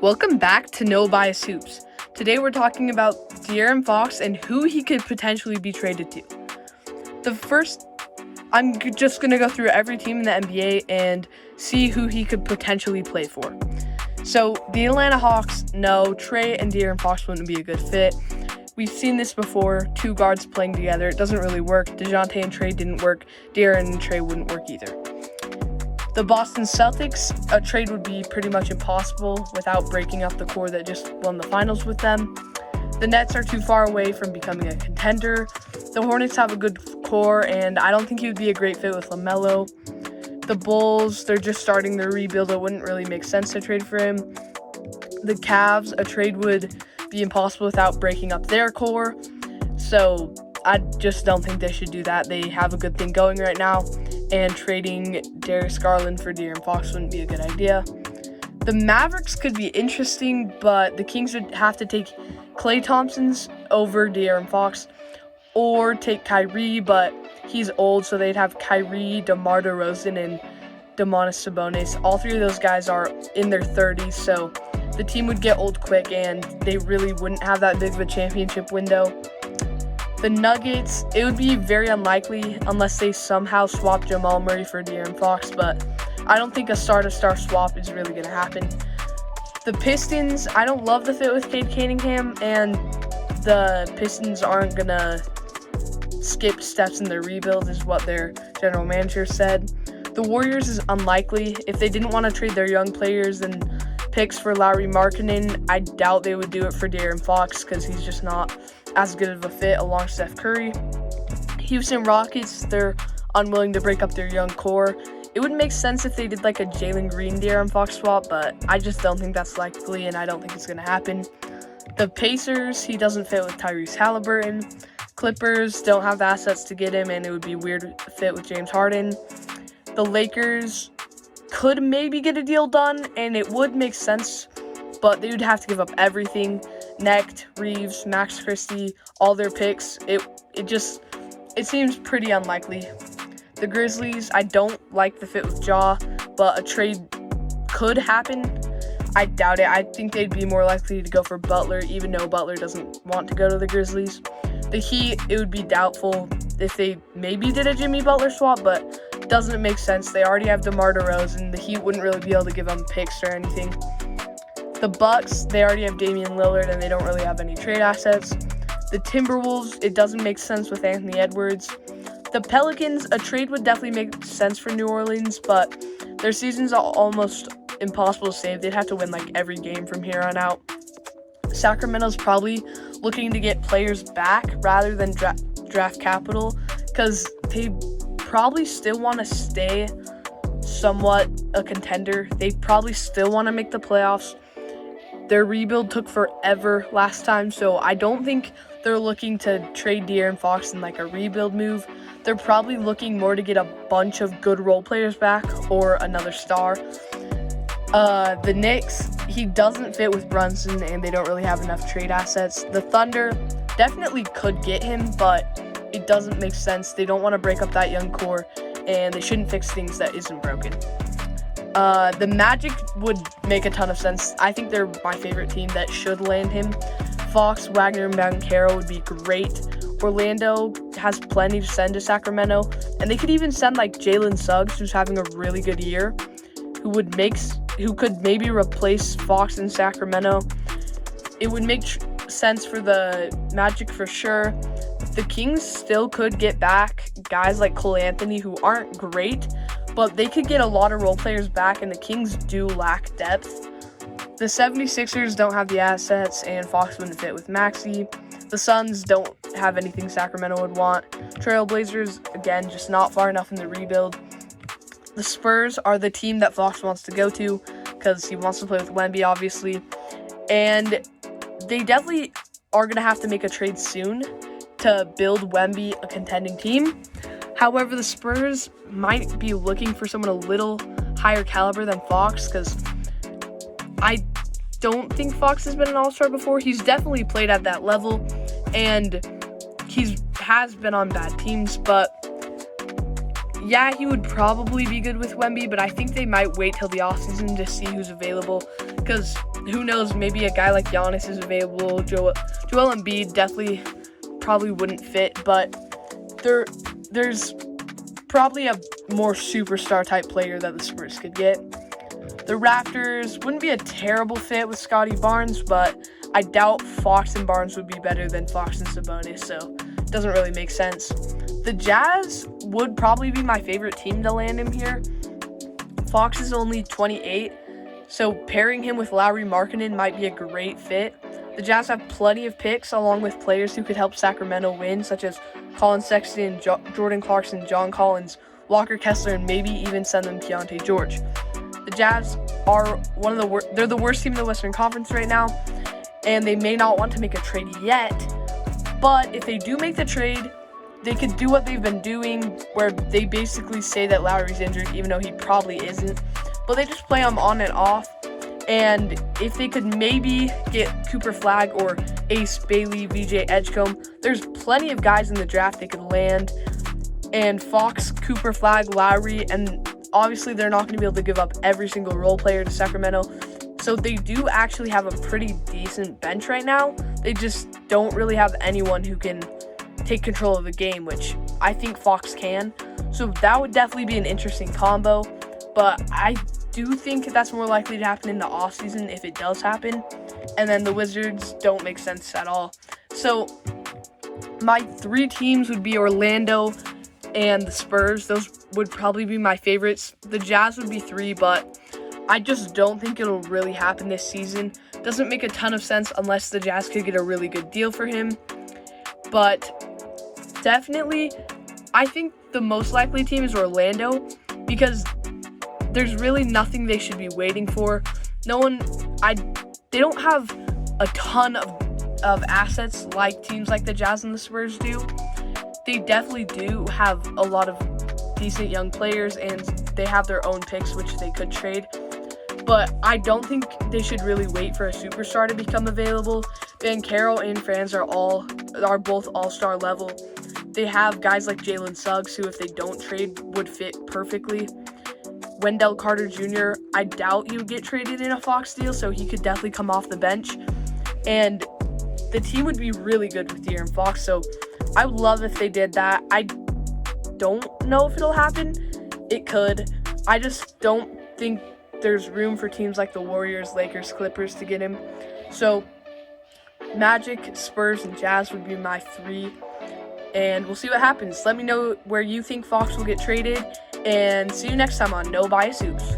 Welcome back to No Bias Hoops. Today we're talking about De'Aaron Fox and who he could potentially be traded to. I'm just going to go through every team in the NBA and see who he could potentially play for. So the Atlanta Hawks, no, Trey and De'Aaron Fox wouldn't be a good fit. We've seen this before, two guards playing together. It doesn't really work. DeJounte and Trey didn't work. De'Aaron and Trey wouldn't work either. The Boston Celtics, a trade would be pretty much impossible without breaking up the core that just won the finals with them. The Nets are too far away from becoming a contender. The Hornets have a good core, and I don't think he would be a great fit with LaMelo. The Bulls, they're just starting their rebuild. It wouldn't really make sense to trade for him. The Cavs, a trade would be impossible without breaking up their core. So I just don't think they should do that. They have a good thing going right now, and trading Darius Garland for De'Aaron Fox wouldn't be a good idea. The Mavericks could be interesting, but the Kings would have to take Klay Thompson's over De'Aaron Fox or take Kyrie, but he's old, so they'd have Kyrie, DeMar DeRozan, and Domantas Sabonis. All three of those guys are in their 30s, so the team would get old quick, and they really wouldn't have that big of a championship window. The Nuggets, it would be very unlikely unless they somehow swap Jamal Murray for De'Aaron Fox, but I don't think a star-to-star swap is really going to happen. The Pistons, I don't love the fit with Cade Cunningham, and the Pistons aren't going to skip steps in their rebuild, is what their general manager said. The Warriors is unlikely. If they didn't want to trade their young players and picks for Lauri Markkanen, I doubt they would do it for De'Aaron Fox because he's just not as good of a fit along Steph Curry. Houston Rockets, they're unwilling to break up their young core. It would make sense if they did like a Jalen Green De'Aaron Fox swap, but I just don't think that's likely, and I don't think it's going to happen. The Pacers, he doesn't fit with Tyrese Halliburton. Clippers don't have the assets to get him, and it would be weird to fit with James Harden. The Lakers could maybe get a deal done, and it would make sense, but they would have to give up everything. Necht, Reeves, Max Christie, all their picks. It seems pretty unlikely. The Grizzlies, I don't like the fit with Ja, but a trade could happen. I doubt it. I think they'd be more likely to go for Butler, even though Butler doesn't want to go to the Grizzlies. The Heat, it would be doubtful if they maybe did a Jimmy Butler swap, but doesn't make sense. They already have DeMar DeRozan. The Heat wouldn't really be able to give them picks or anything. The Bucks, they already have Damian Lillard, and they don't really have any trade assets. The Timberwolves, it doesn't make sense with Anthony Edwards. The Pelicans, a trade would definitely make sense for New Orleans, but their season's almost impossible to save. They'd have to win like every game from here on out. Sacramento's probably looking to get players back rather than draft capital because they probably still want to stay somewhat a contender. They probably still want to make the playoffs. Their rebuild took forever last time, so I don't think they're looking to trade De'Aaron Fox in like a rebuild move. They're probably looking more to get a bunch of good role players back or another star. The Knicks, he doesn't fit with Brunson, and they don't really have enough trade assets. The Thunder definitely could get him, but it doesn't make sense. They don't want to break up that young core, and they shouldn't fix things that isn't broken. The Magic would make a ton of sense. I think they're my favorite team that should land him. Fox, Wagner, and Banchero would be great. Orlando has plenty to send to Sacramento, and they could even send like Jalen Suggs, who's having a really good year, who could maybe replace Fox in Sacramento. It would make sense for the Magic for sure. The Kings still could get back guys like Cole Anthony, who aren't great, but they could get a lot of role players back, and the Kings do lack depth. The 76ers don't have the assets, and Fox wouldn't fit with Maxey. The Suns don't have anything Sacramento would want. Trailblazers, again, just not far enough in the rebuild. The Spurs are the team that Fox wants to go to because he wants to play with Wemby, obviously. And they definitely are going to have to make a trade soon to build Wemby a contending team. However, the Spurs might be looking for someone a little higher caliber than Fox because I don't think Fox has been an all-star before. He's definitely played at that level, and has been on bad teams, but yeah, he would probably be good with Wemby, but I think they might wait till the offseason to see who's available because who knows, maybe a guy like Giannis is available. Joel Embiid definitely probably wouldn't fit, but there's probably a more superstar type player that the Spurs could get. The Raptors wouldn't be a terrible fit with Scotty Barnes, but I doubt Fox and Barnes would be better than Fox and Sabonis, so it doesn't really make sense. The Jazz would probably be my favorite team to land him here. Fox is only 28, so pairing him with Lauri Markkanen might be a great fit. The Jazz have plenty of picks along with players who could help Sacramento win, such as Colin Sexton, Jordan Clarkson, John Collins, Walker Kessler, and maybe even send them Keontae George. The Jazz are they're the worst team in the Western Conference right now, and they may not want to make a trade yet, but if they do make the trade, they could do what they've been doing, where they basically say that Lowry's injured, even though he probably isn't, but they just play him on and off. And if they could maybe get Cooper Flagg or Ace Bailey, VJ Edgecombe, there's plenty of guys in the draft they could land. And Fox, Cooper Flagg, Lowry, and obviously they're not going to be able to give up every single role player to Sacramento. So they do actually have a pretty decent bench right now. They just don't really have anyone who can take control of the game, which I think Fox can. So that would definitely be an interesting combo. But I do think that's more likely to happen in the offseason if it does happen. And then the Wizards don't make sense at all. So my three teams would be Orlando and the Spurs. Those would probably be my favorites. The Jazz would be 3, but I just don't think it'll really happen this season. Doesn't make a ton of sense unless the Jazz could get a really good deal for him. But definitely, I think the most likely team is Orlando, because there's really nothing they should be waiting for. They don't have a ton of assets like teams like the Jazz and the Spurs do. They definitely do have a lot of decent young players, and they have their own picks, which they could trade. But I don't think they should really wait for a superstar to become available. Banchero and Franz are both all-star level. They have guys like Jalen Suggs, who if they don't trade would fit perfectly. Wendell Carter Jr., I doubt he would get traded in a Fox deal, so he could definitely come off the bench. And the team would be really good with De'Aaron Fox, so I would love if they did that. I don't know if it'll happen. It could. I just don't think there's room for teams like the Warriors, Lakers, Clippers to get him. So Magic, Spurs, and Jazz would be my 3. And we'll see what happens. Let me know where you think Fox will get traded. And see you next time on No Bias Hoops.